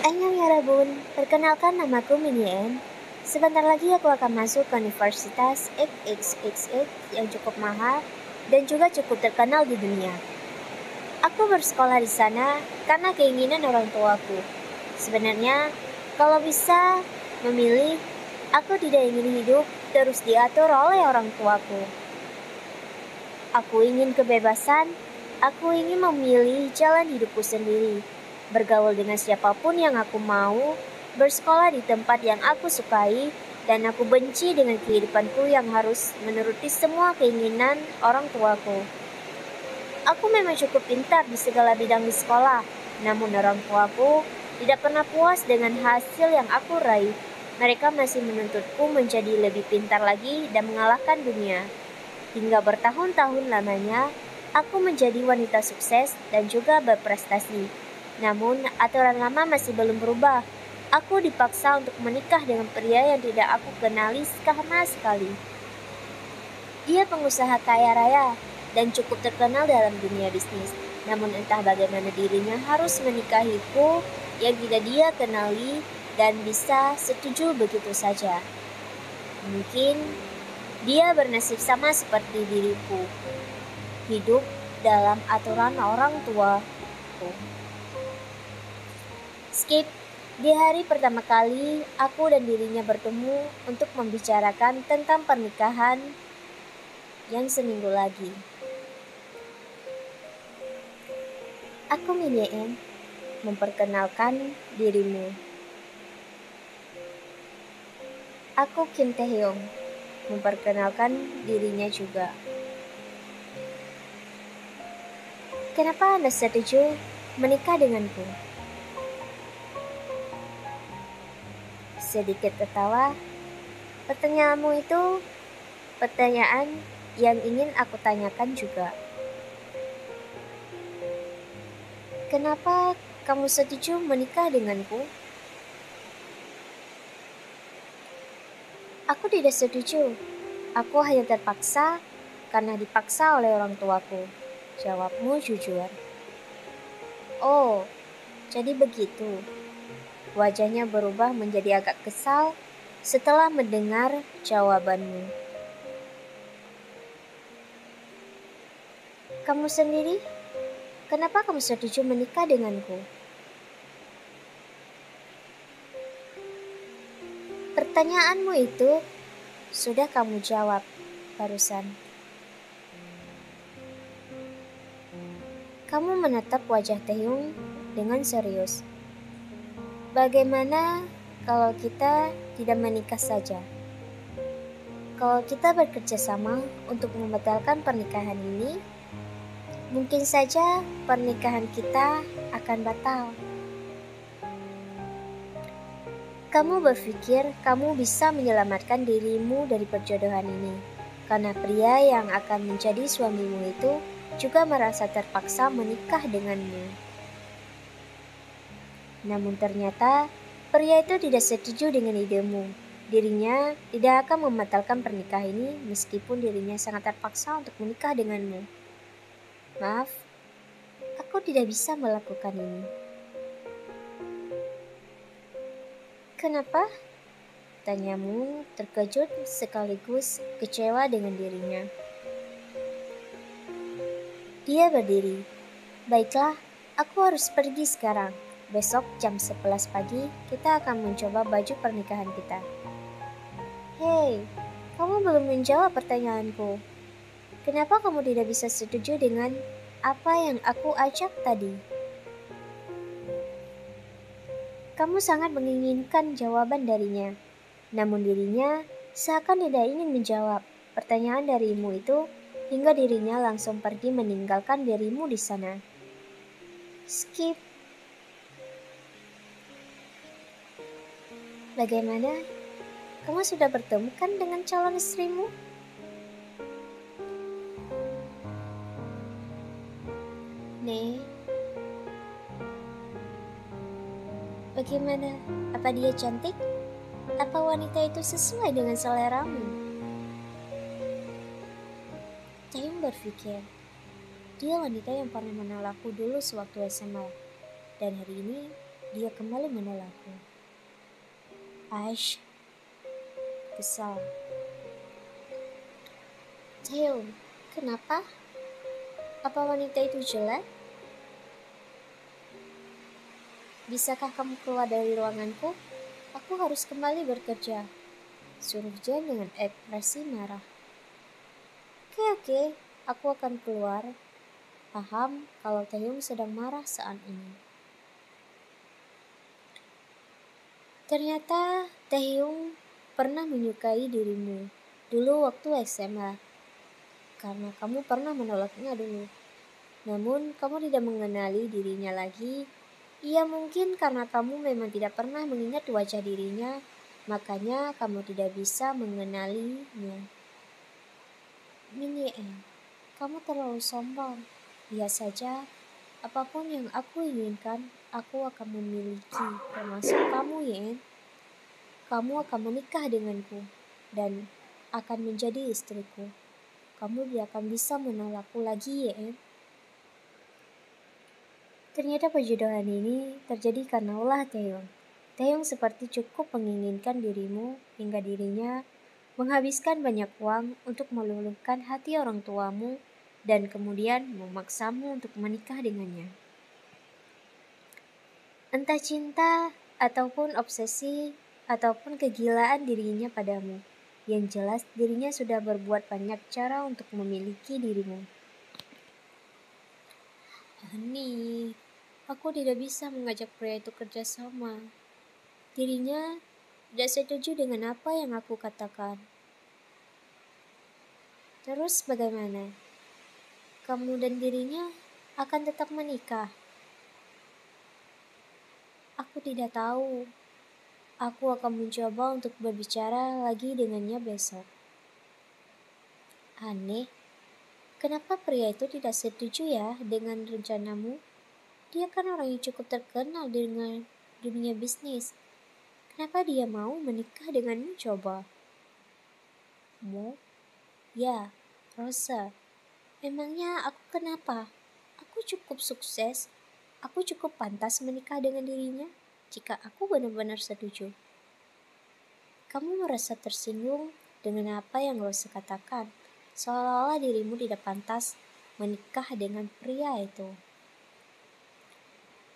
Annyeong ya Rabun, perkenalkan namaku Minien. Sebentar lagi aku akan masuk ke Universitas XXXX yang cukup mahal dan juga cukup terkenal di dunia. Aku bersekolah di sana karena keinginan orang tuaku. Sebenarnya, kalau bisa memilih, aku tidak ingin hidup terus diatur oleh orang tuaku. Aku ingin kebebasan, aku ingin memilih jalan hidupku sendiri, bergaul dengan siapapun yang aku mau, bersekolah di tempat yang aku sukai, dan aku benci dengan kehidupanku yang harus menuruti semua keinginan orang tuaku. Aku memang cukup pintar di segala bidang di sekolah, namun orang tuaku tidak pernah puas dengan hasil yang aku raih. Mereka masih menuntutku menjadi lebih pintar lagi dan mengalahkan dunia. Hingga bertahun-tahun lamanya, aku menjadi wanita sukses dan juga berprestasi. Namun, aturan lama masih belum berubah. Aku dipaksa untuk menikah dengan pria yang tidak aku kenali sama sekali. Dia pengusaha kaya raya dan cukup terkenal dalam dunia bisnis. Namun entah bagaimana dirinya harus menikahiku yang tidak dia kenali dan bisa setuju begitu saja. Mungkin dia bernasib sama seperti diriku, hidup dalam aturan orang tuaku. Skip. Di hari pertama kali, aku dan dirinya bertemu untuk membicarakan tentang pernikahan yang seminggu lagi. Aku Minyeem, memperkenalkan dirimu. Aku Kim Taehyung, memperkenalkan dirinya juga. Kenapa Anda setuju menikah denganku? Sedikit tertawa. Pertanyaanmu itu pertanyaan yang ingin aku tanyakan juga. Kenapa kamu setuju menikah denganku? Aku tidak setuju. Aku hanya terpaksa karena dipaksa oleh orang tuaku. Jawabmu jujur. Oh, jadi begitu. Wajahnya berubah menjadi agak kesal setelah mendengar jawabanmu. Kamu sendiri, kenapa kamu setuju menikah denganku? Pertanyaanmu itu sudah kamu jawab barusan. Kamu menatap wajah Taehyung dengan serius. Bagaimana kalau kita tidak menikah saja? Kalau kita bekerja sama untuk membatalkan pernikahan ini, mungkin saja pernikahan kita akan batal. Kamu berpikir kamu bisa menyelamatkan dirimu dari perjodohan ini, karena pria yang akan menjadi suamimu itu juga merasa terpaksa menikah denganmu. Namun ternyata pria itu tidak setuju dengan idemu. Dirinya tidak akan membatalkan pernikahan ini meskipun dirinya sangat terpaksa untuk menikah denganmu. Maaf, aku tidak bisa melakukan ini. Kenapa? Tanyamu terkejut sekaligus kecewa dengan dirinya. Dia berdiri. Baiklah, aku harus pergi sekarang. Besok jam 11 pagi kita akan mencoba baju pernikahan kita. Hei, kamu belum menjawab pertanyaanku. Kenapa kamu tidak bisa setuju dengan apa yang aku ajak tadi? Kamu sangat menginginkan jawaban darinya, namun dirinya seakan tidak ingin menjawab pertanyaan darimu itu hingga dirinya langsung pergi meninggalkan dirimu di sana. Skip. Bagaimana? Kamu sudah bertemu kan dengan calon istrimu? Nih, bagaimana? Apa dia cantik? Apa wanita itu sesuai dengan seleramu? Taeyong berpikir, dia wanita yang pernah menolakku dulu sewaktu SMA, dan hari ini dia kembali menolakku. Aish, kesal. Taehyung, kenapa? Apa wanita itu jelek? Bisakah kamu keluar dari ruanganku? Aku harus kembali bekerja. Suruh Jen dengan ekspresi marah. Oke, aku akan keluar. Paham kalau Taehyung sedang marah saat ini. Ternyata Taehyung pernah menyukai dirimu dulu waktu SMA. Karena kamu pernah menolaknya dulu. Namun kamu tidak mengenali dirinya lagi. Ia mungkin karena kamu memang tidak pernah mengingat wajah dirinya, makanya kamu tidak bisa mengenalinya. Minnie, kamu terlalu sombong. Lihat saja, apapun yang aku inginkan, aku akan memiliki, termasuk kamu, Yen. Kamu akan menikah denganku, dan akan menjadi istriku. Kamu tidak akan bisa menolakku lagi, Yen. Ternyata perjodohan ini terjadi karena ulah Taehyung. Taehyung seperti cukup menginginkan dirimu hingga dirinya menghabiskan banyak uang untuk meluluhkan hati orang tuamu dan kemudian memaksamu untuk menikah dengannya. Entah cinta ataupun obsesi ataupun kegilaan dirinya padamu. Yang jelas dirinya sudah berbuat banyak cara untuk memiliki dirimu. Ani, aku tidak bisa mengajak pria itu kerjasama. Dirinya tidak setuju dengan apa yang aku katakan. Terus bagaimana? Kamu dan dirinya akan tetap menikah? Aku tidak tahu. Aku akan mencoba untuk berbicara lagi dengannya besok. Aneh, kenapa pria itu tidak setuju ya dengan rencanamu? Dia kan orang yang cukup terkenal dengan dunia bisnis. Kenapa dia mau menikah denganmu coba? Mo? Ya, Rosa. Emangnya aku kenapa? Aku cukup sukses. Aku cukup pantas menikah dengan dirinya jika aku benar-benar setuju. Kamu merasa tersinggung dengan apa yang Rosa katakan, seolah-olah dirimu tidak pantas menikah dengan pria itu.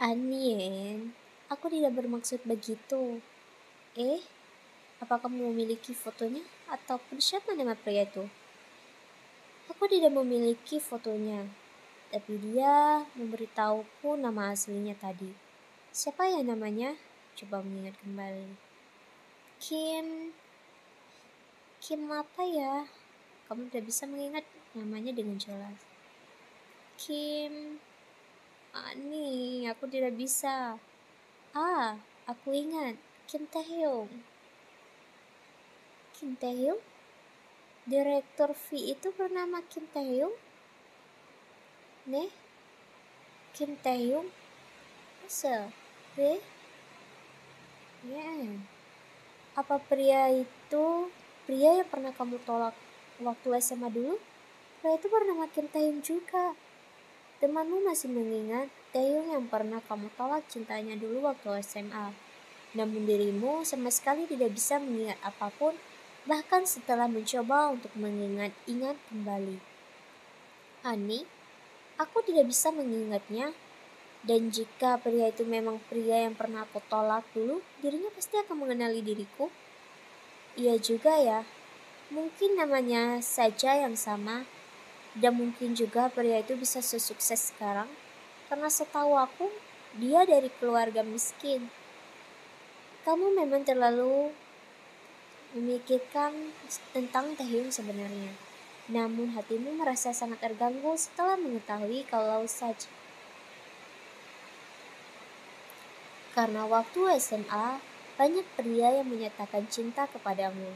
Anien, aku tidak bermaksud begitu. Apa kamu memiliki fotonya ataupun siapa nama pria itu? Aku tidak memiliki fotonya, tapi dia memberitahuku nama aslinya tadi. Siapa ya namanya? Coba mengingat kembali. Kim apa ya? Kamu tidak bisa mengingat namanya dengan jelas. Kim, nih, aku tidak bisa. Aku ingat. Kim Taehyung. Kim Taehyung? Direktur V itu bernama Kim Taehyung? Kim Taehyung? Masa? Ya. Apa pria itu pria yang pernah kamu tolak waktu SMA dulu? Pria itu bernama Kim Taehyung juga. Temanmu masih mengingat Taehyung yang pernah kamu tolak cintanya dulu waktu SMA. Namun dirimu sama sekali tidak bisa mengingat apapun, bahkan setelah mencoba untuk mengingat-ingat kembali. Ani, aku tidak bisa mengingatnya. Dan jika pria itu memang pria yang pernah aku tolak dulu, dirinya pasti akan mengenali diriku. Iya juga ya, mungkin namanya saja yang sama, dan mungkin juga pria itu bisa sesukses sekarang, karena setahu aku, dia dari keluarga miskin. Kamu memang terlalu memikirkan tentang Taehyung sebenarnya. Namun hatimu merasa sangat terganggu setelah mengetahui kalau saja. Karena waktu SMA, banyak pria yang menyatakan cinta kepadamu.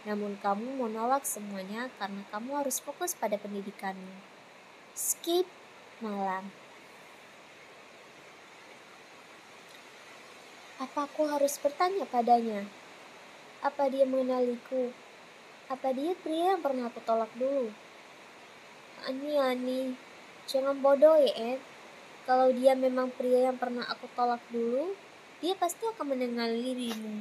Namun kamu menolak semuanya karena kamu harus fokus pada pendidikanmu. Skip malam. Apa aku harus bertanya padanya? Apa dia mengenaliku? Apa dia pria yang pernah aku tolak dulu? Ani, jangan bodoh ya, Ed. Kalau dia memang pria yang pernah aku tolak dulu, dia pasti akan mengenali dirimu.